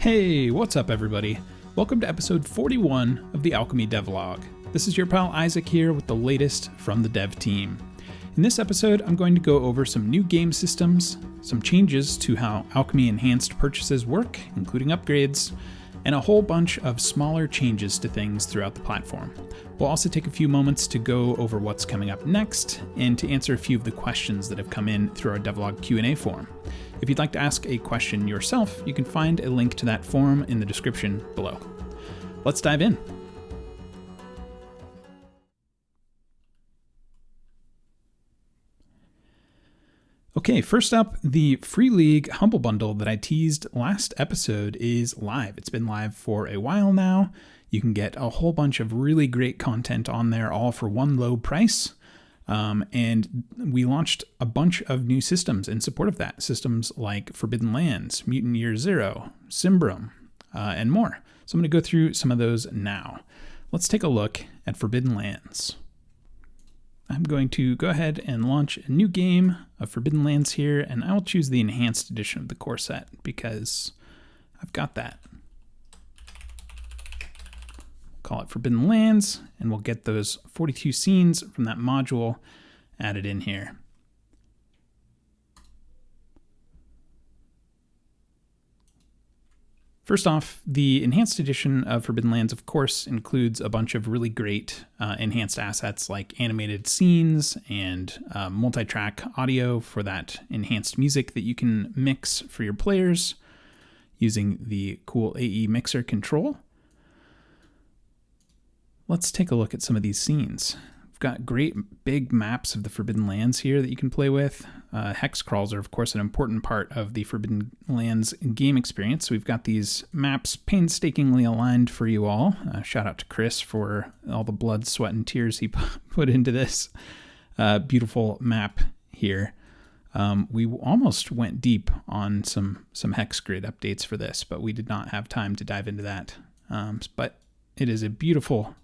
Hey, what's up everybody? Welcome to episode 41 of the Alchemy Devlog. This is your pal Isaac here with the latest from the dev team. In this episode, I'm going to go over some new game systems, some changes to how Alchemy Enhanced purchases work, including upgrades, and a whole bunch of smaller changes to things throughout the platform. We'll also take a few moments to go over what's coming up next and to answer a few of the questions that have come in through our Devlog Q&A forum. If you'd like to ask a question yourself, you can find a link to that forum in the description below. Let's dive in. Okay, first up, the Free League Humble Bundle that I teased last episode is live. It's been live for a while now. You can get a whole bunch of really great content on there, all for one low price. And we launched a bunch of new systems in support of that. Systems like Forbidden Lands, Mutant Year Zero, Sambaroum, and more. So I'm going to go through some of those now. Let's take a look at Forbidden Lands. I'm going to go ahead and launch a new game of Forbidden Lands here, and I will choose the Enhanced edition of the core set because I've got that. Call it Forbidden Lands, and we'll get those 42 scenes from that module added in here. First off, the Enhanced edition of Forbidden Lands, of course, includes a bunch of really great enhanced assets like animated scenes and multi-track audio for that enhanced music that you can mix for your players using the cool AE Mixer control. Let's take a look at some of these scenes. We've got great big maps of the Forbidden Lands here that you can play with. Hex crawls are, of course, an important part of the Forbidden Lands game experience. So we've got these maps painstakingly aligned for you all. Shout out to Chris for all the blood, sweat, and tears he put into this beautiful map here. We almost went deep on some hex grid updates for this, but we did not have time to dive into that. But it is a beautiful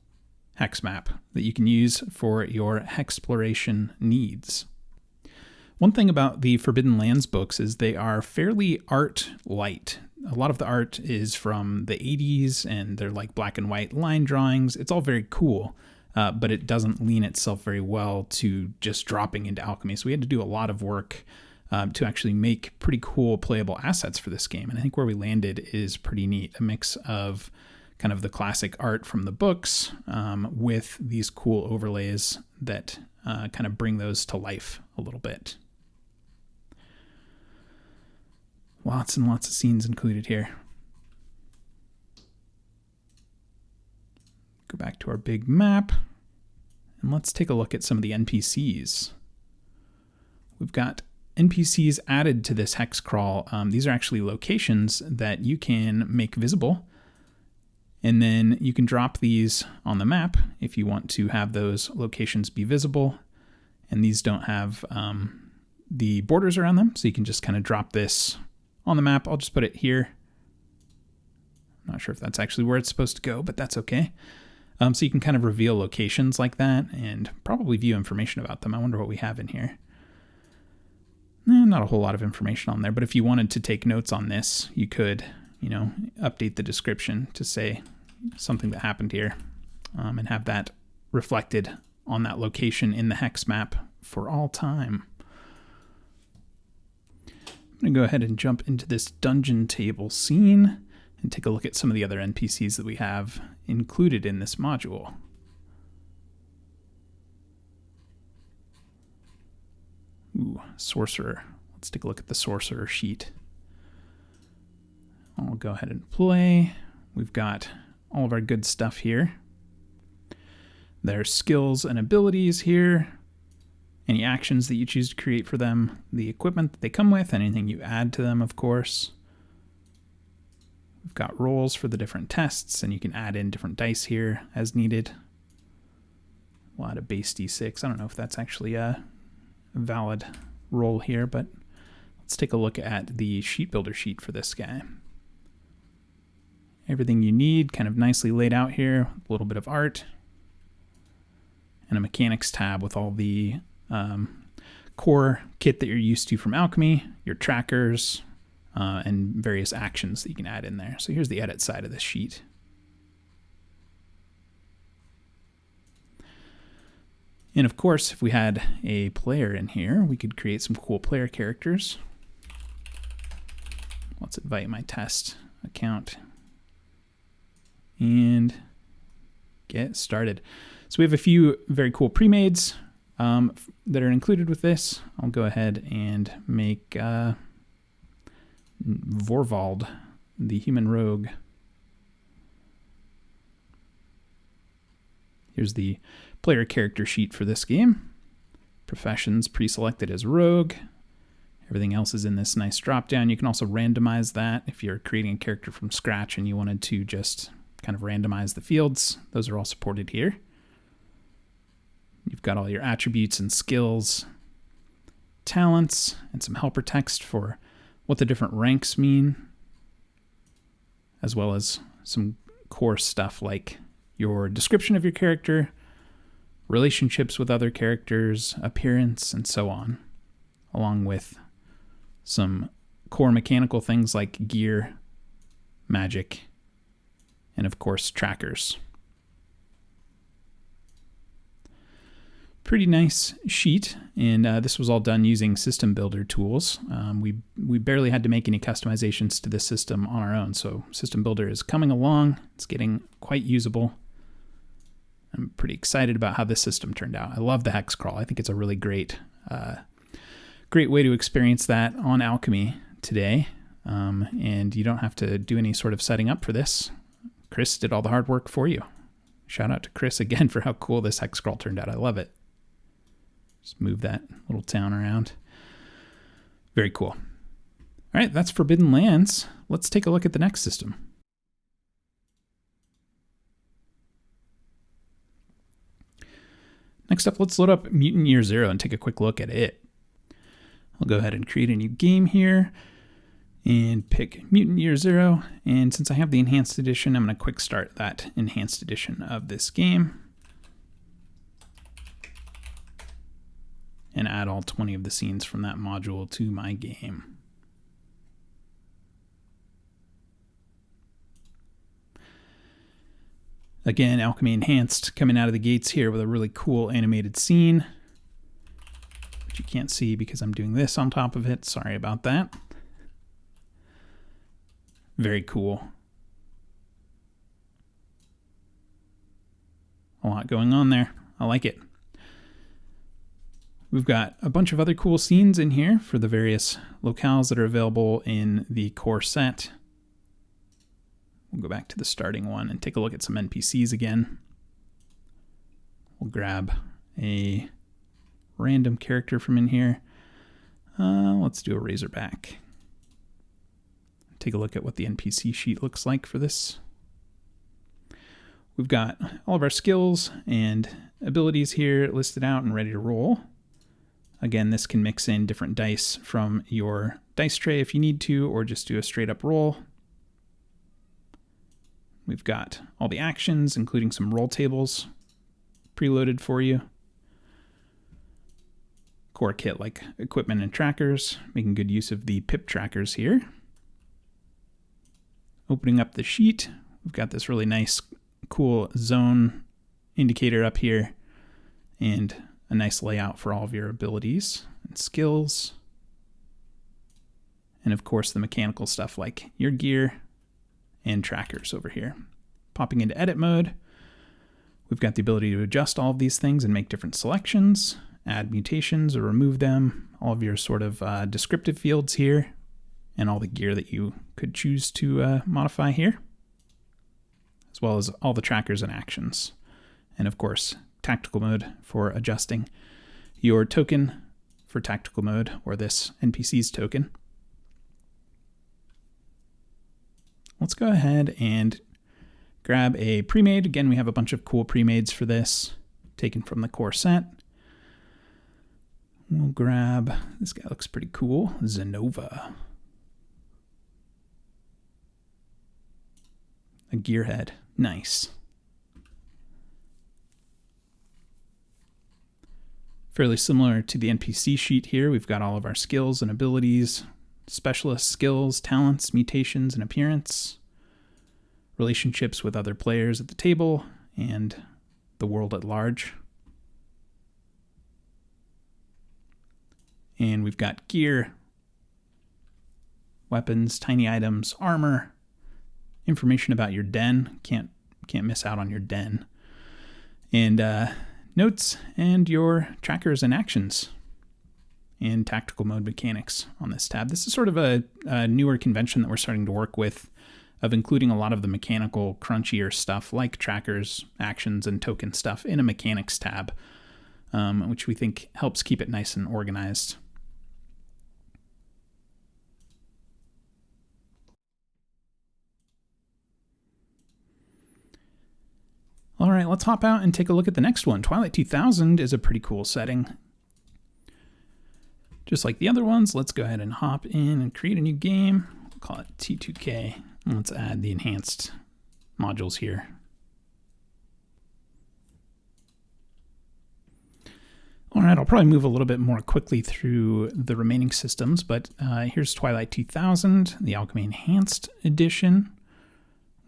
hex map that you can use for your hexploration needs. One thing about the Forbidden Lands books is they are fairly art light. A lot of the art is from the 80s and they're like black and white line drawings. It's all very cool, but it doesn't lean itself very well to just dropping into alchemy. So we had to do a lot of work to actually make pretty cool playable assets for this game. And I think where we landed is pretty neat. A mix of kind of the classic art from the books with these cool overlays that kind of bring those to life a little bit. Lots and lots of scenes included here. Go back to our big map and let's take a look at some of the NPCs. We've got NPCs added to this hex crawl. These are actually locations that you can make visible. And then you can drop these on the map if you want to have those locations be visible. And these don't have the borders around them, so you can just kind of drop this on the map. I'll just put it here. I'm not sure if that's actually where it's supposed to go, but that's okay. So you can kind of reveal locations like that and probably view information about them. I wonder what we have in here. Not a whole lot of information on there, but if you wanted to take notes on this, you could, update the description to say something that happened here and have that reflected on that location in the hex map for all time. I'm going to go ahead and jump into this dungeon table scene and take a look at some of the other NPCs that we have included in this module. Ooh, sorcerer. Let's take a look at the sorcerer sheet. I'll go ahead and play. We've got all of our good stuff here. There's skills and abilities here. Any actions that you choose to create for them. The equipment that they come with. Anything you add to them, of course. We've got rolls for the different tests, and you can add in different dice here as needed. We'll add a base D6. I don't know if that's actually a valid roll here, but let's take a look at the sheet builder sheet for this guy. Everything you need kind of nicely laid out here, a little bit of art, and a mechanics tab with all the core kit that you're used to from Alchemy, your trackers, and various actions that you can add in there. So here's the edit side of this sheet. And of course, if we had a player in here, we could create some cool player characters. Let's invite my test account and get started. So we have a few very cool pre-mades that are included with this. I'll go ahead and make Vorvald, the human rogue. Here's the player character sheet for this game. Professions pre-selected as rogue. Everything else is in this nice drop-down. You can also randomize that if you're creating a character from scratch and you wanted to just kind of randomize the fields. Those are all supported here. You've got all your attributes and skills, talents, and some helper text for what the different ranks mean, as well as some core stuff like your description of your character, relationships with other characters, appearance, and so on, along with some core mechanical things like gear, magic, and of course trackers. Pretty nice sheet, and this was all done using system builder tools. We barely had to make any customizations to this system on our own, so system builder is coming along. It's getting quite usable. I'm pretty excited about how this system turned out. I love the hex crawl. I think it's a really great way to experience that on Alchemy today, and you don't have to do any sort of setting up for this. Chris did all the hard work for you. Shout out to Chris again for how cool this hex crawl turned out. I love it. Just move that little town around. Very cool. All right, that's Forbidden Lands. Let's take a look at the next system. Next up, let's load up Mutant Year Zero and take a quick look at it. I'll go ahead and create a new game here and pick Mutant Year Zero. And since I have the Enhanced Edition, I'm going to quick start that Enhanced Edition of this game and add all 20 of the scenes from that module to my game. Again, Alchemy Enhanced coming out of the gates here with a really cool animated scene, which you can't see because I'm doing this on top of it. Sorry about that. Very cool. A lot going on there. I like it. We've got a bunch of other cool scenes in here for the various locales that are available in the core set. We'll go back to the starting one and take a look at some NPCs again. We'll grab a random character from in here. Let's do a Razorback. Take a look at what the NPC sheet looks like for this. We've got all of our skills and abilities here listed out and ready to roll. Again, this can mix in different dice from your dice tray if you need to, or just do a straight up roll. We've got all the actions, including some roll tables preloaded for you. Core kit like equipment and trackers, making good use of the pip trackers here. Opening up the sheet, we've got this really nice, cool zone indicator up here, and a nice layout for all of your abilities and skills. And of course, the mechanical stuff like your gear and trackers over here. Popping into edit mode, we've got the ability to adjust all of these things and make different selections, add mutations or remove them, all of your sort of descriptive fields here, and all the gear that you could choose to modify here, as well as all the trackers and actions. And of course, tactical mode for adjusting your token for tactical mode, or this NPC's token. Let's go ahead and grab a pre-made. Again, we have a bunch of cool pre-mades for this, taken from the core set. We'll grab, this guy looks pretty cool, Zenova. A gearhead, nice. Fairly similar to the NPC sheet here, we've got all of our skills and abilities specialist skills, talents, mutations, and appearance, relationships with other players at the table, and the world at large. And we've got gear, weapons, tiny items, armor, information about your den. Can't miss out on your den. And notes and your trackers and actions and tactical mode mechanics on this tab. This is sort of a newer convention that we're starting to work with, of including a lot of the mechanical, crunchier stuff like trackers, actions, and token stuff in a mechanics tab, which we think helps keep it nice and organized. All right, let's hop out and take a look at the next one. Twilight 2000 is a pretty cool setting. Just like the other ones, let's go ahead and hop in and create a new game. We'll call it T2K. And let's add the enhanced modules here. All right, I'll probably move a little bit more quickly through the remaining systems, but here's Twilight 2000, the Alchemy Enhanced edition.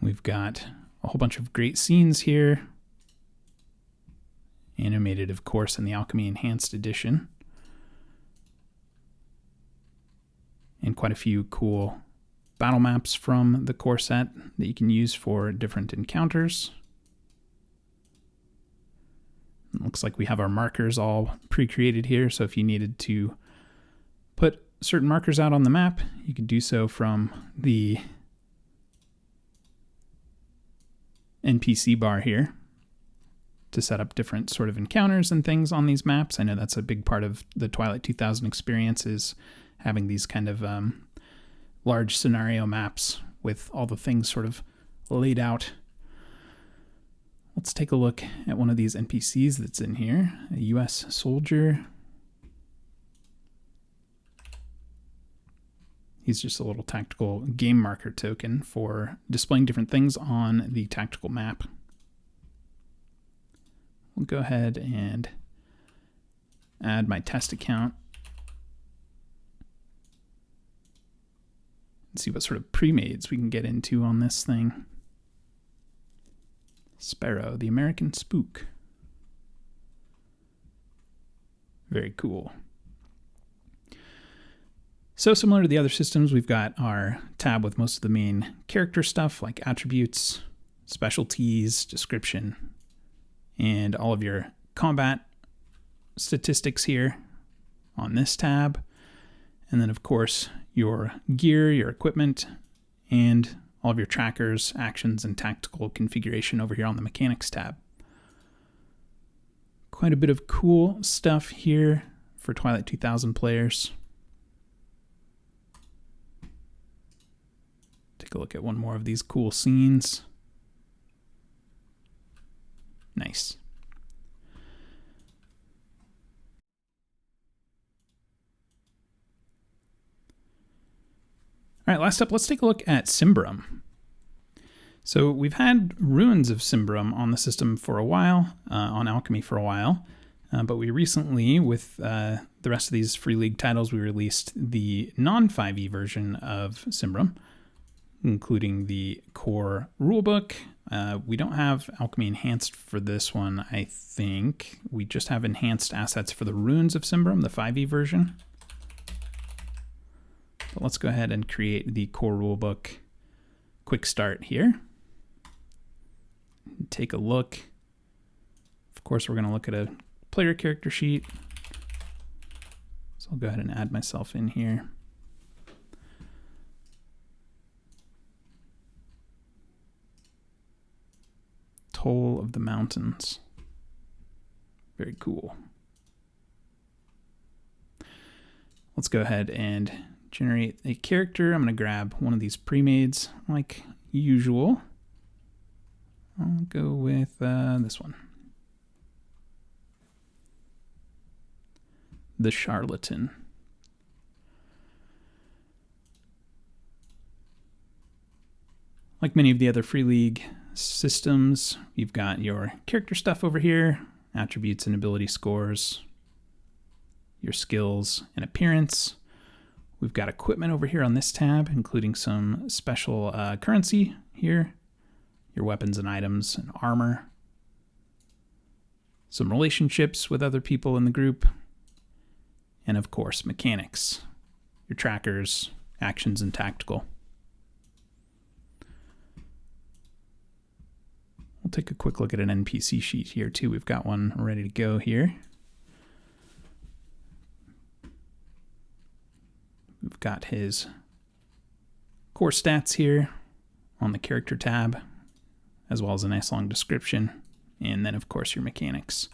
We've got a whole bunch of great scenes here. Animated, of course, in the Alchemy Enhanced edition. And quite a few cool battle maps from the core set that you can use for different encounters. It looks like we have our markers all pre-created here, so if you needed to put certain markers out on the map, you could do so from the NPC bar here to set up different sort of encounters and things on these maps. I know that's a big part of the Twilight 2000 experience, is having these kind of large scenario maps with all the things sort of laid out. Let's take a look at one of these NPCs that's in here, a US soldier. He's just a little tactical game marker token for displaying different things on the tactical map. We'll go ahead and add my test account and see what sort of pre-mades we can get into on this thing. Sparrow, the American Spook. Very cool. So similar to the other systems, we've got our tab with most of the main character stuff like attributes, specialties, description, and all of your combat statistics here on this tab. And then, of course, your gear, your equipment, and all of your trackers, actions, and tactical configuration over here on the mechanics tab. Quite a bit of cool stuff here for Twilight 2000 players. Take a look at one more of these cool scenes. Nice. All right, last up, let's take a look at Sambaroum. So we've had Ruins of Sambaroum on the system for a while, on Alchemy for a while, but we recently, with the rest of these Free League titles, we released the non-5e version of Sambaroum, including the core rulebook. We don't have Alchemy Enhanced for this one, I think. We just have enhanced assets for the Ruins of Sambaroum, the 5e version. But let's go ahead and create the core rulebook quick start here. Take a look. Of course, we're going to look at a player character sheet. So I'll go ahead and add myself in here. Toll of the Mountains. Very cool. Let's go ahead and generate a character. I'm going to grab one of these pre-mades like usual. I'll go with this one. The Charlatan. Like many of the other Free League systems, you've got your character stuff over here, attributes and ability scores, your skills and appearance. We've got equipment over here on this tab, including some special currency here, your weapons and items and armor, some relationships with other people in the group, and of course mechanics, your trackers, actions, and tactical. We'll take a quick look at an NPC sheet here too. We've got one ready to go here. We've got his core stats here on the character tab, as well as a nice long description, and then of course your mechanics.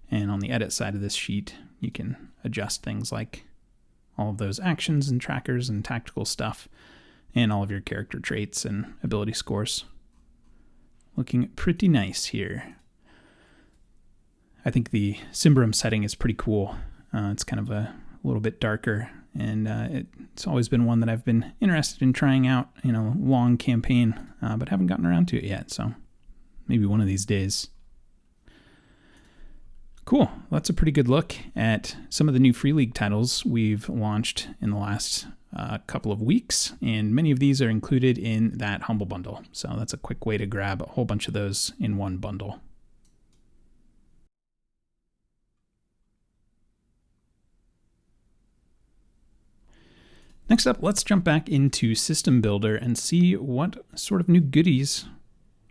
And on the edit side of this sheet, you can adjust things like all of those actions and trackers and tactical stuff, and all of your character traits and ability scores. Looking pretty nice here. I think the Sambaroum setting is pretty cool. It's kind of a little bit darker, and it's always been one that I've been interested in trying out in a long campaign, but haven't gotten around to it yet, so maybe one of these days. Cool. That's a pretty good look at some of the new Free League titles we've launched in the last couple of weeks, and many of these are included in that Humble Bundle. So that's a quick way to grab a whole bunch of those in one bundle. Next up, let's jump back into System Builder and see what sort of new goodies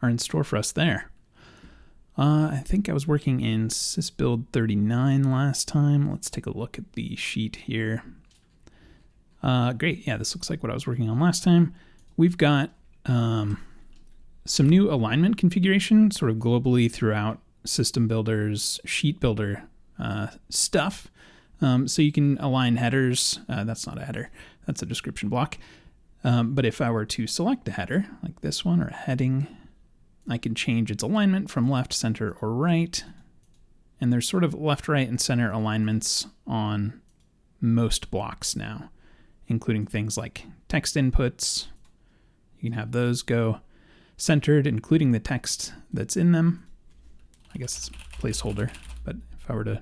are in store for us there. I think I was working in SysBuild 39 last time. Let's take a look at the sheet here. Great, yeah, this looks like what I was working on last time. We've got some new alignment configuration sort of globally throughout System Builder's Sheet Builder stuff. So you can align headers. That's not a header, that's a description block. But if I were to select a header, like this one, or a heading, I can change its alignment from left, center, or right. And there's sort of left, right, and center alignments on most blocks now, including things like text inputs. You can have those go centered, including the text that's in them. I guess it's a placeholder, but if I were to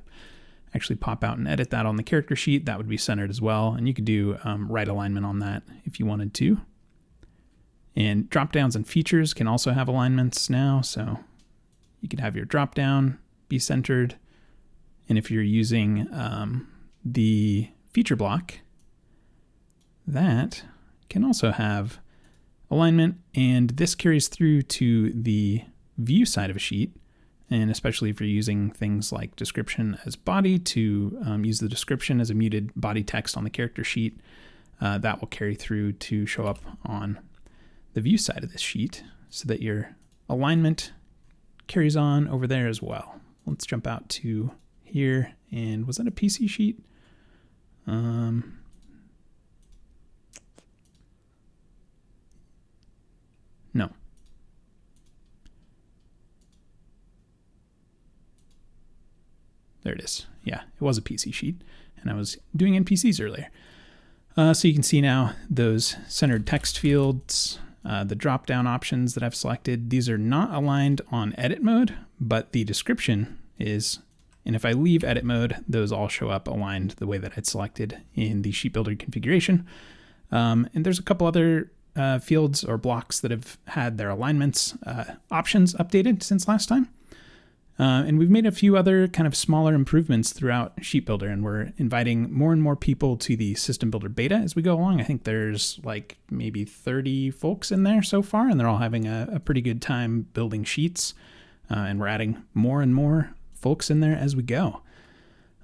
actually pop out and edit that on the character sheet, that would be centered as well. And you could do right alignment on that if you wanted to. And drop-downs and features can also have alignments now, so you could have your drop-down be centered. And if you're using the feature block, that can also have alignment, and this carries through to the view side of a sheet, and especially if you're using things like description as body to use the description as a muted body text on the character sheet, that will carry through to show up on the view side of this sheet so that your alignment carries on over there as well. Let's jump out to here, and was that a PC sheet? No. There it is. Yeah, it was a PC sheet, and I was doing NPCs earlier. So you can see now those centered text fields, the drop-down options that I've selected. These are not aligned on edit mode, but the description is, and if I leave edit mode, those all show up aligned the way that I'd selected in the sheet builder configuration. And there's a couple other fields or blocks that have had their alignments options updated since last time. And we've made a few other kind of smaller improvements throughout Sheet Builder, and we're inviting more and more people to the System Builder beta as we go along. I think there's like maybe 30 folks in there so far, and they're all having a pretty good time building sheets. And we're adding more and more folks in there as we go.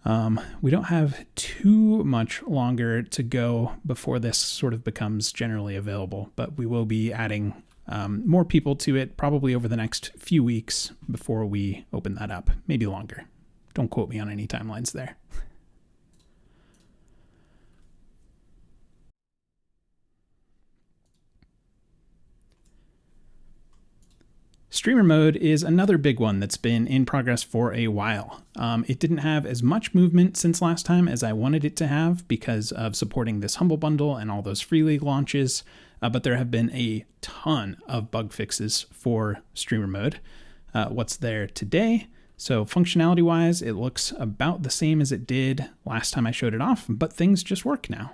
We don't have too much longer to go before this sort of becomes generally available, but we will be adding more people to it probably over the next few weeks before we open that up, maybe longer. Don't quote me on any timelines there. Streamer mode is another big one that's been in progress for a while. It didn't have as much movement since last time as I wanted it to have because of supporting this Humble Bundle and all those Free League launches, but there have been a ton of bug fixes for streamer mode. What's there today? So functionality-wise, it looks about the same as it did last time I showed it off, but things just work now.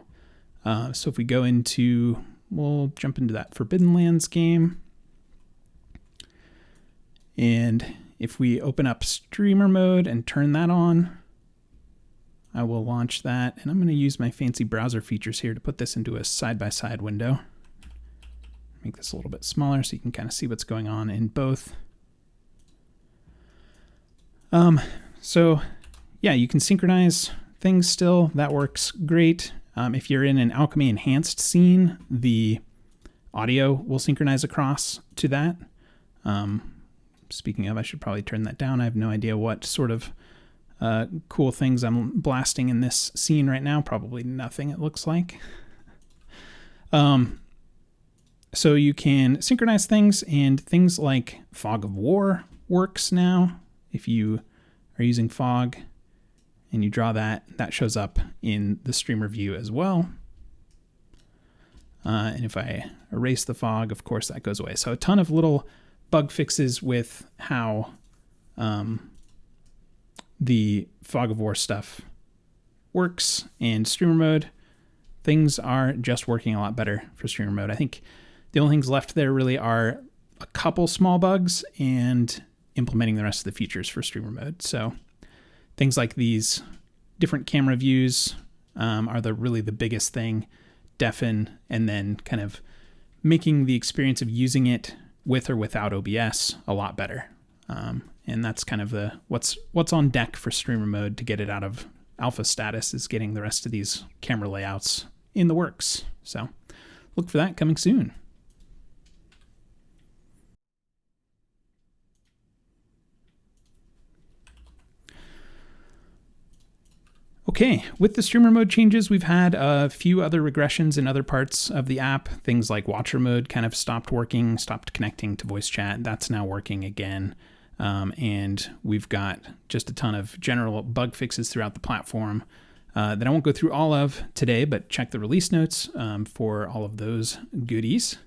So if we go into, we'll jump into that Forbidden Lands game. And if we open up streamer mode and turn that on, I will launch that. And I'm going to use my fancy browser features here to put this into a side-by-side window. Make this a little bit smaller so you can kind of see what's going on in both. So yeah, you can synchronize things still. That works great. If you're in an Alchemy Enhanced scene, the audio will synchronize across to that. Speaking of, I should probably turn that down. I have no idea what sort of cool things I'm blasting in this scene right now. Probably nothing, it looks like. So you can synchronize things, and things like Fog of War works now. If you are using Fog and you draw that, that shows up in the streamer view as well. And if I erase the fog, of course, that goes away. So a ton of little bug fixes with how the Fog of War stuff works. And streamer mode, things are just working a lot better for streamer mode. I think the only things left there really are a couple small bugs and implementing the rest of the features for streamer mode. So things like these different camera views are really the biggest thing. Deafen, and then kind of making the experience of using it with or without OBS a lot better. And that's kind of what's on deck for streamer mode to get it out of alpha status, is getting the rest of these camera layouts in the works. So look for that coming soon. Okay, with the streamer mode changes, we've had a few other regressions in other parts of the app. Things like watcher mode kind of stopped working, stopped connecting to voice chat. That's now working again. And we've got just a ton of general bug fixes throughout the platform that I won't go through all of today, but check the release notes for all of those goodies.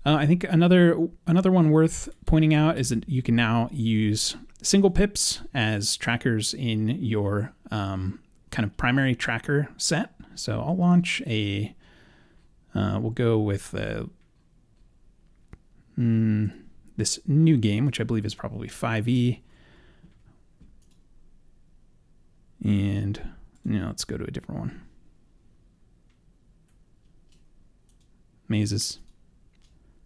I think another one worth pointing out is that you can now use single pips as trackers in your kind of primary tracker set. So I'll launch we'll go with this new game, which I believe is probably 5e. And let's go to a different one. Mazes.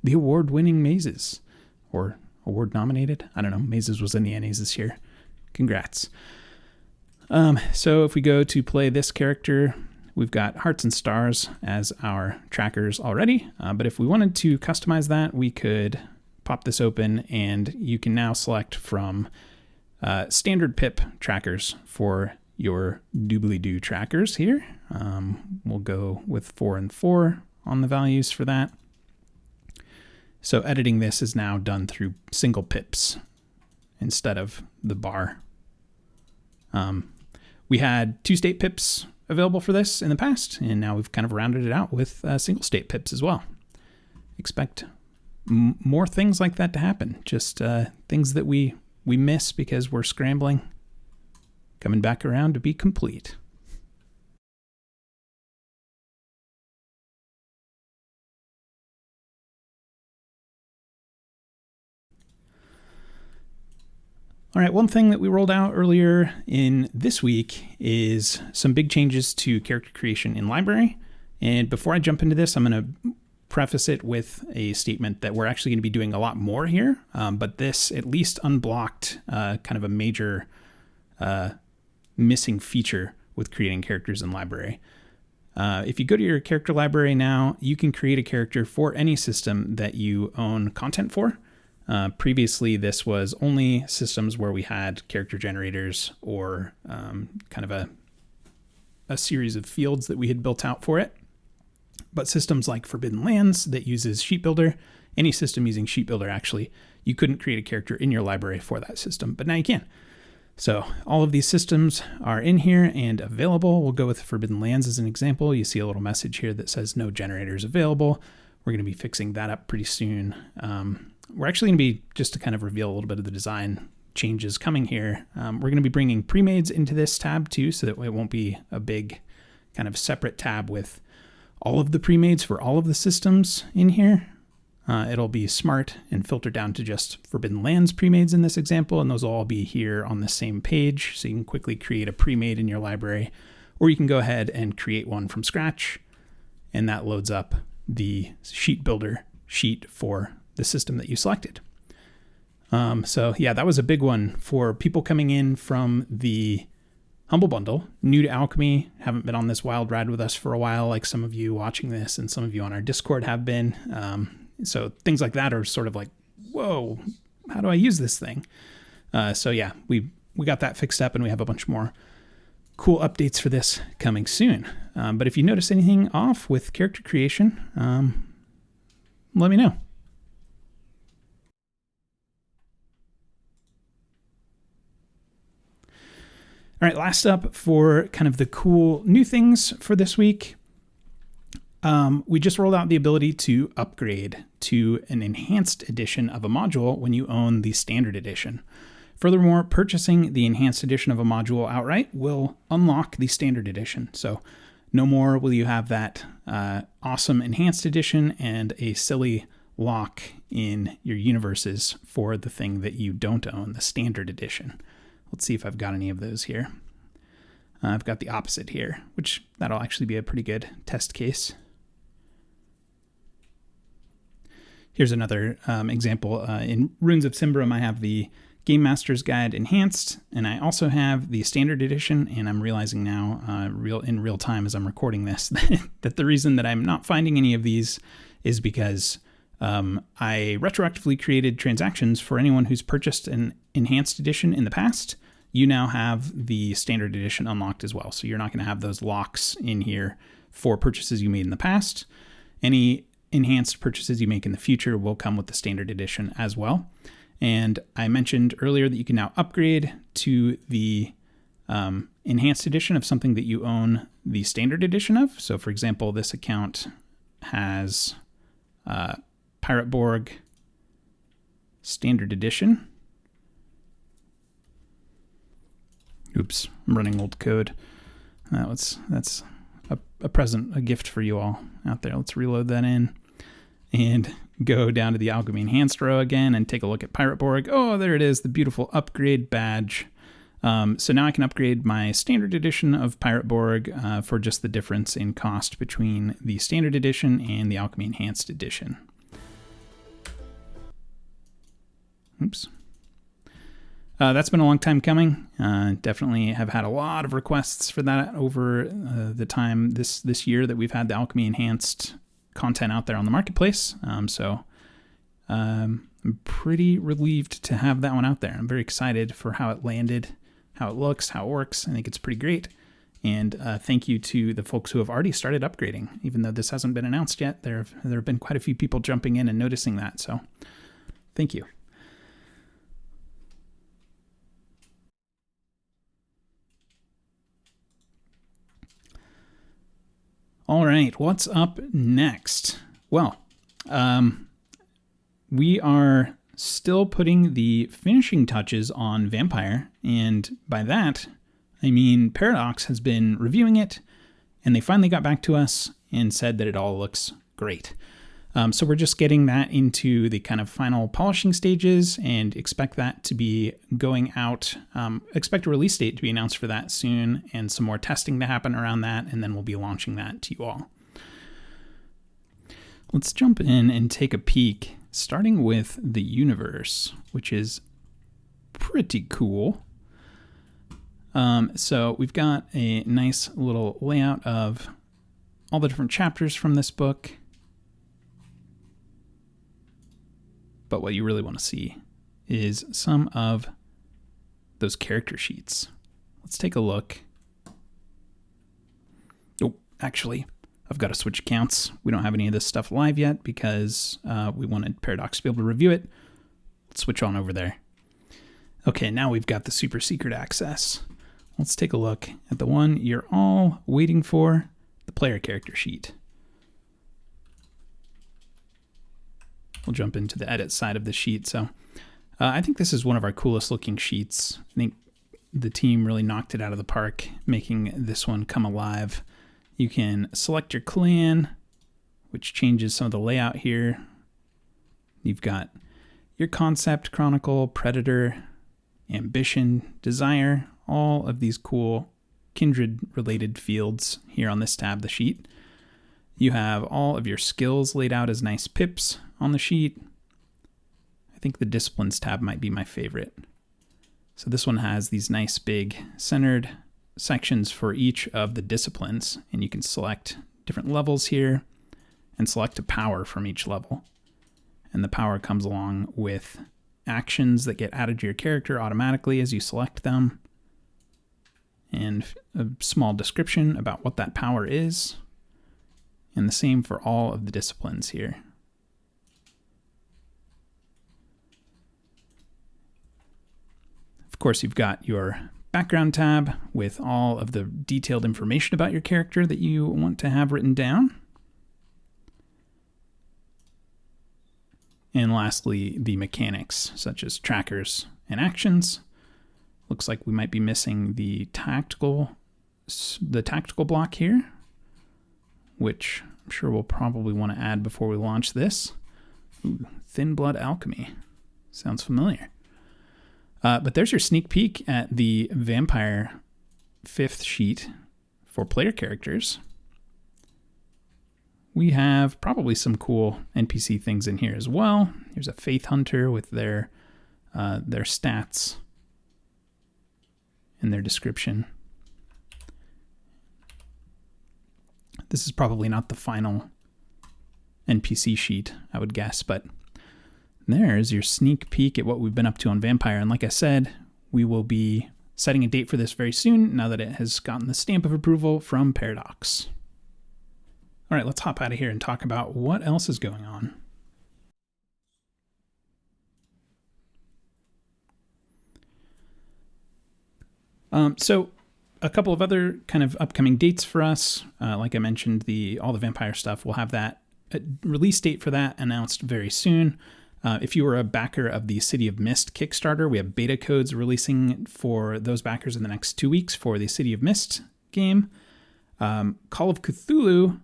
The award-winning Mazes, or award-nominated. I don't know. Mazes was in the NAs this year. Congrats. So if we go to play this character, we've got hearts and stars as our trackers already. But if we wanted to customize that, we could pop this open, and you can now select from standard pip trackers for your doobly-doo trackers here. We'll go with 4 and 4 on the values for that. So editing this is now done through single pips instead of the bar. We had 2-state pips available for this in the past, and now we've kind of rounded it out with single-state pips as well. Expect more things like that to happen. Just things that we miss because we're scrambling, coming back around to be complete. All right, one thing that we rolled out earlier in this week is some big changes to character creation in library. And before I jump into this, I'm going to preface it with a statement that we're actually going to be doing a lot more here. But this at least unblocked kind of a major missing feature with creating characters in library. If you go to your character library now, you can create a character for any system that you own content for. Previously, this was only systems where we had character generators or kind of a series of fields that we had built out for it. But systems like Forbidden Lands that uses Sheet Builder, any system using Sheet Builder actually, you couldn't create a character in your library for that system, but now you can. So all of these systems are in here and available. We'll go with Forbidden Lands as an example. You see a little message here that says no generators available. We're going to be fixing that up pretty soon. We're actually going to be, just to kind of reveal a little bit of the design changes coming here, we're going to be bringing pre-mades into this tab too, so that it won't be a big kind of separate tab with all of the pre-mades for all of the systems in here. It'll be smart and filter down to just Forbidden Lands pre-mades in this example, and those will all be here on the same page, so you can quickly create a pre-made in your library, or you can go ahead and create one from scratch, and that loads up the sheet builder sheet for the system that you selected. So yeah, that was a big one for people coming in from the Humble Bundle, new to Alchemy, haven't been on this wild ride with us for a while, like some of you watching this and some of you on our Discord have been. So things like that are sort of like, whoa, how do I use this thing? So yeah, we got that fixed up, and we have a bunch more cool updates for this coming soon. But if you notice anything off with character creation, let me know. All right, last up for kind of the cool new things for this week. We just rolled out the ability to upgrade to an enhanced edition of a module when you own the standard edition. Furthermore, purchasing the enhanced edition of a module outright will unlock the standard edition. So no more will you have that awesome enhanced edition and a silly lock in your universes for the thing that you don't own, the standard edition. Let's see if I've got any of those here. I've got the opposite here, which that'll actually be a pretty good test case. Here's another example. In Runes of Sambaroum, I have the Game Master's Guide Enhanced, and I also have the Standard Edition, and I'm realizing now, in real time as I'm recording this, that the reason that I'm not finding any of these is because I retroactively created transactions for anyone who's purchased an Enhanced Edition in the past. You now have the Standard Edition unlocked as well, so you're not going to have those locks in here for purchases you made in the past. Any enhanced purchases you make in the future will come with the Standard Edition as well. And I mentioned earlier that you can now upgrade to the Enhanced Edition of something that you own the Standard Edition of. So for example, this account has Pirate Borg Standard Edition. Oops, I'm running old code. That's a present, a gift for you all out there. Let's reload that in and go down to the Alchemy Enhanced row again and take a look at Pirate Borg. Oh, there it is, the beautiful upgrade badge. So now I can upgrade my Standard Edition of Pirate Borg for just the difference in cost between the Standard Edition and the Alchemy Enhanced Edition. Oops. That's been a long time coming. Definitely have had a lot of requests for that over the time this year that we've had the Alchemy Enhanced content out there on the marketplace. So I'm pretty relieved to have that one out there. I'm very excited for how it landed, how it looks, how it works. I think it's pretty great. And thank you to the folks who have already started upgrading. Even though this hasn't been announced yet, there have been quite a few people jumping in and noticing that. So thank you. All right, what's up next? Well, we are still putting the finishing touches on Vampire, and by that, I mean Paradox has been reviewing it, and they finally got back to us and said that it all looks great. So we're just getting that into the kind of final polishing stages and expect that to be going out. Expect a release date to be announced for that soon and some more testing to happen around that, and then we'll be launching that to you all. Let's jump in and take a peek, starting with the universe, which is pretty cool. So we've got a nice little layout of all the different chapters from this book. But what you really want to see is some of those character sheets. Let's take a look. Oh, actually, I've got to switch accounts. We don't have any of this stuff live yet because we wanted Paradox to be able to review it. Let's switch on over there. Okay, now we've got the super secret access. Let's take a look at the one you're all waiting for, the player character sheet. We'll jump into the edit side of the sheet. So I think this is one of our coolest looking sheets. I think the team really knocked it out of the park, making this one come alive You can select your clan, which changes some of the layout here. You've got your concept, chronicle, predator, ambition, desire, all of these cool kindred-related fields here on this tab of the sheet. You have all of your skills laid out as nice pips on the sheet. I think the disciplines tab might be my favorite. So this one has these nice big centered sections for each of the disciplines, and you can select different levels here and select a power from each level. And the power comes along with actions that get added to your character automatically as you select them, and a small description about what that power is, and the same for all of the disciplines here. Of course, you've got your background tab with all of the detailed information about your character that you want to have written down. And lastly, the mechanics, such as trackers and actions. Looks like we might be missing the tactical block here, which I'm sure we'll probably want to add before we launch this. Ooh, Thin Blood Alchemy. Sounds familiar. But there's your sneak peek at the Vampire 5th sheet for player characters. We have probably some cool NPC things in here as well. Here's a Faith Hunter with their stats and their description. This is probably not the final NPC sheet, I would guess, but there's your sneak peek at what we've been up to on Vampire. And like I said, we will be setting a date for this very soon now that it has gotten the stamp of approval from Paradox. All right, let's hop out of here and talk about what else is going on. So a couple of other kind of upcoming dates for us. Like I mentioned, all the Vampire stuff, we'll have that release date for that announced very soon. If you were a backer of the City of Mist Kickstarter, we have beta codes releasing for those backers in the next 2 weeks for the City of Mist game. Call of Cthulhu,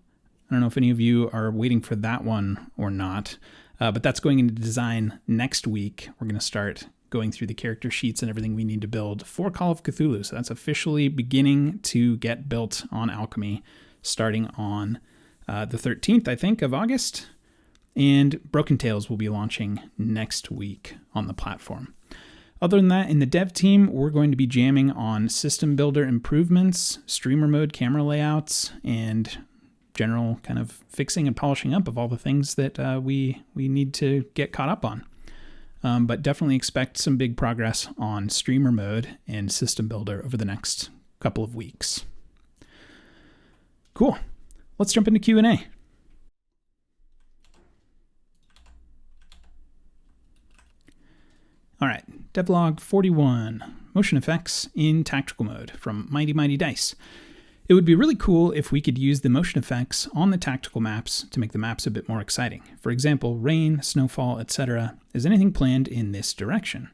I don't know if any of you are waiting for that one or not, but that's going into design next week. We're going to start going through the character sheets and everything we need to build for Call of Cthulhu. So that's officially beginning to get built on Alchemy, starting on the 13th, I think, of August. And Broken Tales will be launching next week on the platform. Other than that, in the dev team, we're going to be jamming on system builder improvements, streamer mode, camera layouts, and general kind of fixing and polishing up of all the things that we need to get caught up on. But definitely expect some big progress on streamer mode and system builder over the next couple of weeks. Cool. Let's jump into Q&A. All right, Devlog 41, motion effects in tactical mode from Mighty Mighty Dice. It would be really cool if we could use the motion effects on the tactical maps to make the maps a bit more exciting. For example, rain, snowfall, etc. Is anything planned in this direction?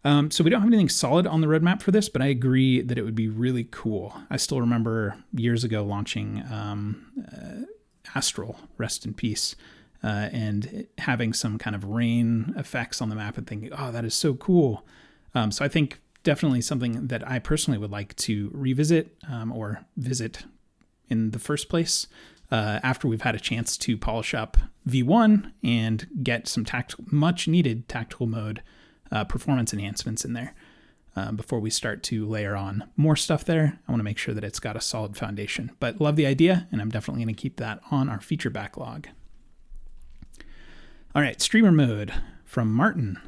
So we don't have anything solid on the roadmap for this, but I agree that it would be really cool. I still remember years ago launching Astral, rest in peace, and having some kind of rain effects on the map and thinking, oh, that is so cool. So I think definitely something that I personally would like to revisit or visit in the first place after we've had a chance to polish up V1 and get some much needed tactical mode performance enhancements in there. Before we start to layer on more stuff there, I want to make sure that it's got a solid foundation. But love the idea, and I'm definitely going to keep that on our feature backlog. All right, streamer mode from Martin.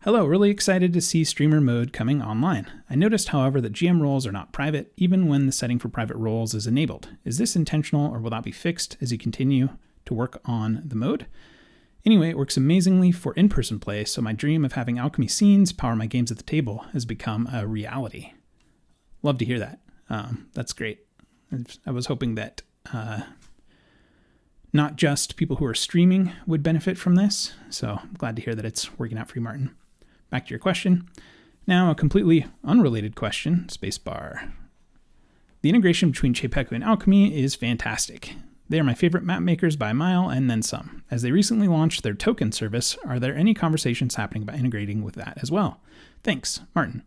Hello, really excited to see streamer mode coming online. I noticed, however, that GM roles are not private, even when the setting for private roles is enabled. Is this intentional, or will that be fixed as you continue to work on the mode? Anyway, it works amazingly for in-person play, so my dream of having alchemy scenes power my games at the table has become a reality. Love to hear that. That's great. I was hoping that not just people who are streaming would benefit from this, so I'm glad to hear that it's working out for you, Martin. Back to your question. Now, a completely unrelated question, spacebar. The integration between Czepeku and Alchemy is fantastic. They are my favorite map makers by a mile and then some. As they recently launched their token service, are there any conversations happening about integrating with that as well? Thanks, Martin.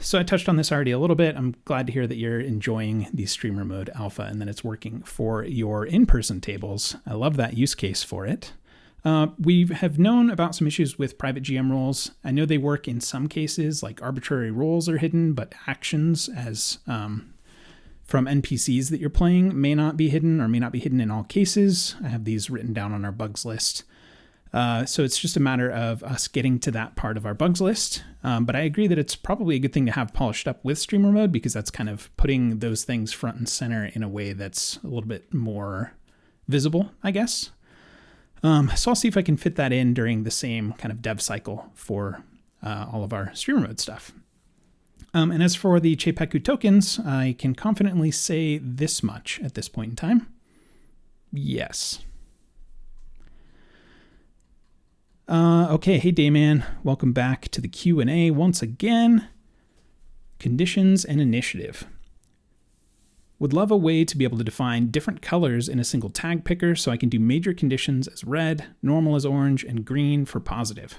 So I touched on this already a little bit. I'm glad to hear that you're enjoying the streamer mode alpha and that it's working for your in-person tables. I love that use case for it. We have known about some issues with private GM roles. I know they work in some cases, like arbitrary roles are hidden, but actions as from NPCs that you're playing may not be hidden or may not be hidden in all cases. I have these written down on our bugs list. So it's just a matter of us getting to that part of our bugs list. But I agree that it's probably a good thing to have polished up with streamer mode because that's kind of putting those things front and center in a way that's a little bit more visible, I guess. So I'll see if I can fit that in during the same kind of dev cycle for all of our streamer mode stuff. And as for the Czepeku tokens, I can confidently say this much at this point in time. Yes. Okay, hey Dayman, welcome back to the Q&A once again. Conditions and initiative. Would love a way to be able to define different colors in a single tag picker so I can do major conditions as red, normal as orange, and green for positive.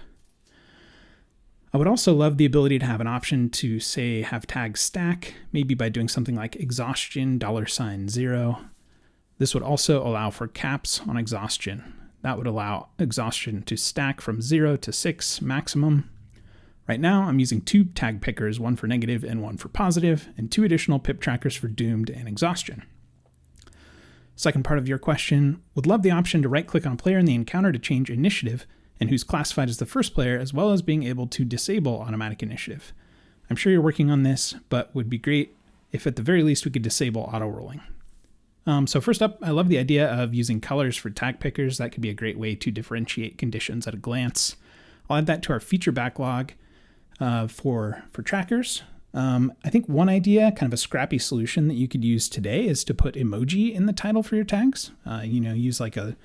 I would also love the ability to have an option to, say, have tags stack, maybe by doing something like exhaustion $0. This would also allow for caps on exhaustion. That would allow exhaustion to stack from 0 to 6 maximum. Right now, I'm using 2 tag pickers, one for negative and one for positive, and 2 additional pip trackers for doomed and exhaustion. Second part of your question, would love the option to right-click on a player in the encounter to change initiative and who's classified as the first player, as well as being able to disable automatic initiative. I'm sure you're working on this, but would be great if at the very least we could disable auto-rolling. So first up, I love the idea of using colors for tag pickers. That could be a great way to differentiate conditions at a glance. I'll add that to our feature backlog for trackers. I think one idea, kind of a scrappy solution that you could use today is to put emoji in the title for your tags. Use like a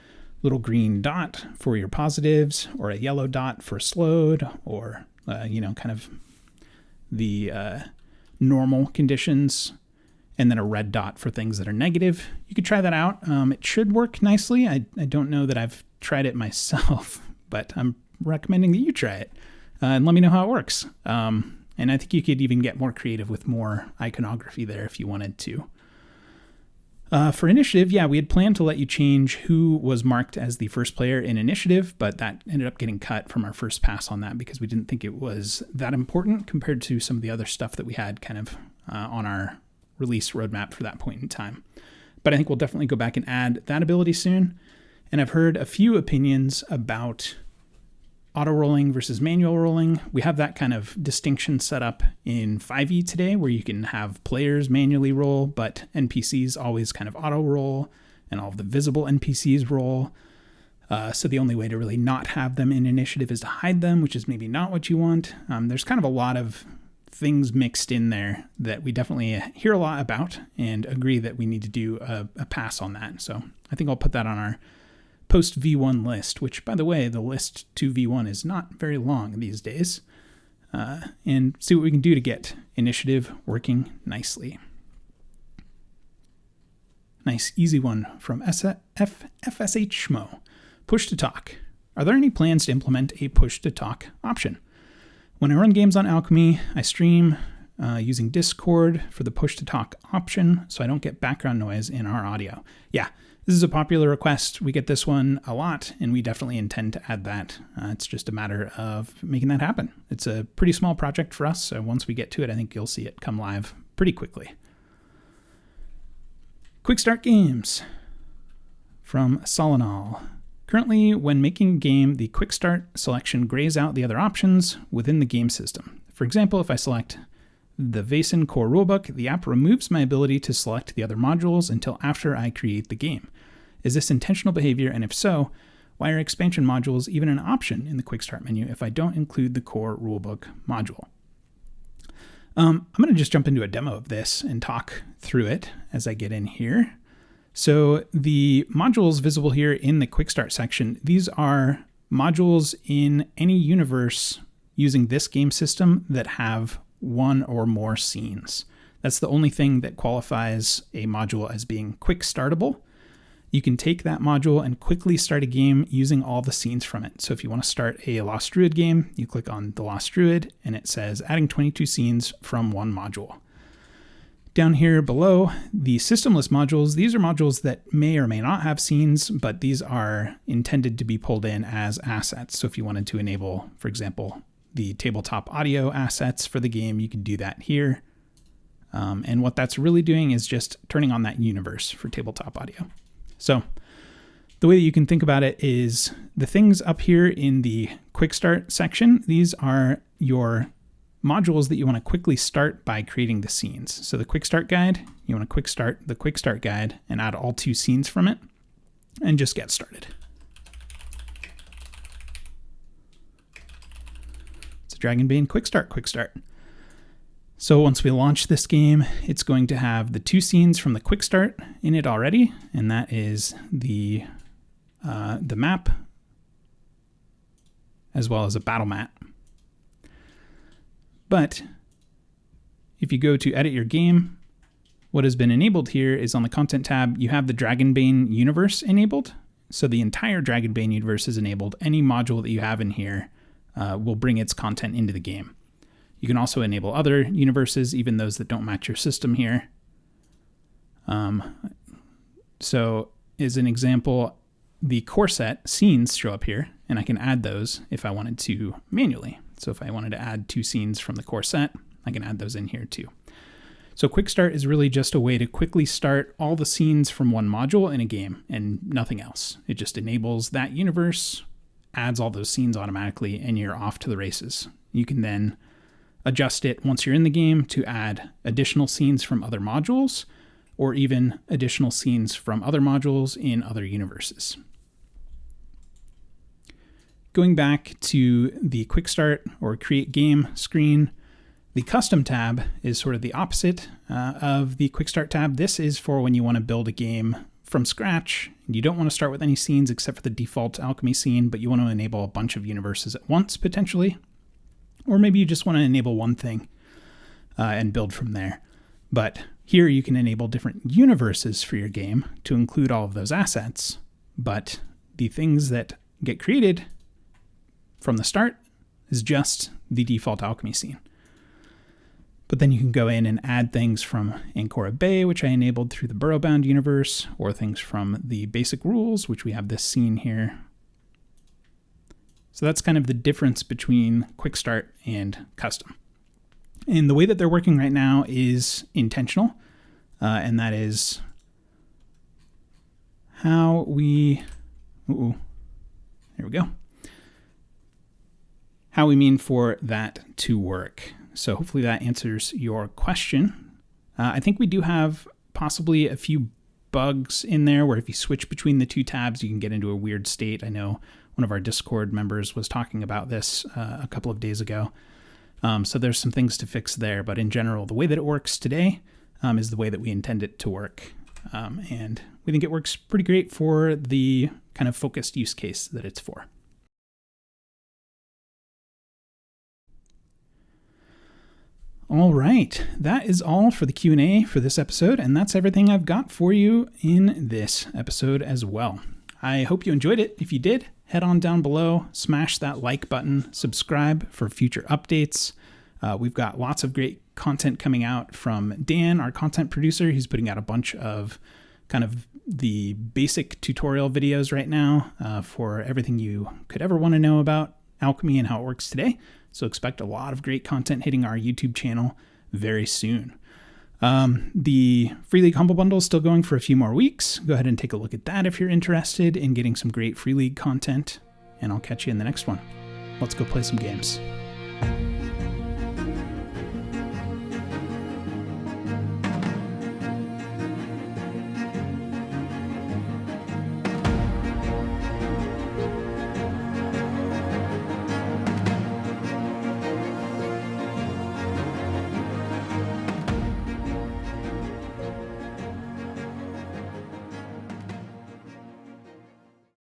little green dot for your positives or a yellow dot for slowed or, kind of the normal conditions, and then a red dot for things that are negative. You could try that out. It should work nicely. I don't know that I've tried it myself, but I'm recommending that you try it and let me know how it works. And I think you could even get more creative with more iconography there if you wanted to. For initiative, we had planned to let you change who was marked as the first player in initiative, but that ended up getting cut from our first pass on that because we didn't think it was that important compared to some of the other stuff that we had kind of on our release roadmap for that point in time. But I think we'll definitely go back and add that ability soon. And I've heard a few opinions about auto rolling versus manual rolling. We have that kind of distinction set up in 5e today where you can have players manually roll, but NPCs always kind of auto roll and all of the visible NPCs roll. So the only way to really not have them in initiative is to hide them, which is maybe not what you want. There's kind of a lot of things mixed in there that we definitely hear a lot about and agree that we need to do a pass on that. So I think I'll put that on our post V1 list, which, by the way, the list to V1 is not very long these days, and see what we can do to get initiative working nicely. Nice, easy one from FSH Schmo. Push to talk. Are there any plans to implement a push to talk option? When I run games on Alchemy, I stream using Discord for the push to talk option so I don't get background noise in our audio. Yeah, this is a popular request. We get this one a lot, and we definitely intend to add that. It's just a matter of making that happen. It's a pretty small project for us, so once we get to it, I think you'll see it come live pretty quickly. Quickstart Games from Solanal. Currently, when making a game, the Quickstart selection grays out the other options within the game system. For example, if I select the Vaesen core rulebook, the app removes my ability to select the other modules until after I create the game. Is this intentional behavior, and if so, why are expansion modules even an option in the Quickstart menu if I don't include the core rulebook module? I'm going to just jump into a demo of this and talk through it as I get in here. So the modules visible here in the Quickstart section, these are modules in any universe using this game system that have one or more scenes. That's the only thing that qualifies a module as being quick startable. You can take that module and quickly start a game using all the scenes from it. So if you want to start a Lost Druid game, you click on the Lost Druid and it says adding 22 scenes from one module. Down here below, the systemless modules, these are modules that may or may not have scenes, but these are intended to be pulled in as assets. So if you wanted to enable, for example, the tabletop audio assets for the game, you could do that here. And what that's really doing is just turning on that universe for tabletop audio. So the way that you can think about it is the things up here in the quick start section, these are your modules that you want to quickly start by creating the scenes. So the quick start guide, you want to quick start the quick start guide and add all 2 scenes from it and just get started. It's a Dragonbane quick start. So once we launch this game, it's going to have the 2 scenes from the quick start in it already, and that is the map as well as a battle mat. But if you go to edit your game, what has been enabled here is on the content tab, you have the Dragonbane universe enabled. So the entire Dragonbane universe is enabled. Any module that you have in here will bring its content into the game. You can also enable other universes, even those that don't match your system here. So as an example, the core set scenes show up here, and I can add those if I wanted to manually. So if I wanted to add 2 scenes from the core set, I can add those in here too. So Quick Start is really just a way to quickly start all the scenes from one module in a game and nothing else. It just enables that universe, adds all those scenes automatically, and you're off to the races. You can then adjust it once you're in the game to add additional scenes from other modules or even additional scenes from other modules in other universes. Going back to the quick start or create game screen, the custom tab is sort of the opposite of the quick start tab. This is for when you want to build a game from scratch. You don't want to start with any scenes except for the default Alchemy scene, but you want to enable a bunch of universes at once potentially. Or maybe you just want to enable one thing and build from there. But here you can enable different universes for your game to include all of those assets. But the things that get created from the start is just the default Alchemy scene. But then you can go in and add things from Ancora Bay, which I enabled through the Burrowbound universe, or things from the basic rules, which we have this scene here. So that's kind of the difference between Quick Start and Custom. And the way that they're working right now is intentional, and that is how we, there we go, how we mean for that to work. So hopefully that answers your question. I think we do have possibly a few bugs in there where if you switch between the 2 tabs, you can get into a weird state. I know one of our Discord members was talking about this a couple of days ago. So there's some things to fix there, but in general, the way that it works today is the way that we intend it to work. And we think it works pretty great for the kind of focused use case that it's for. All right, that is all for the Q&A for this episode, and that's everything I've got for you in this episode as well. I hope you enjoyed it. If you did, head on down below, smash that like button, subscribe for future updates. We've got lots of great content coming out from Dan, our content producer. He's putting out a bunch of kind of the basic tutorial videos right now for everything you could ever want to know about Alchemy and how it works today. So expect a lot of great content hitting our YouTube channel very soon. The Free League Humble Bundle is still going for a few more weeks. Go ahead and take a look at that if you're interested in getting some great Free League content. And I'll catch you in the next one. Let's go play some games.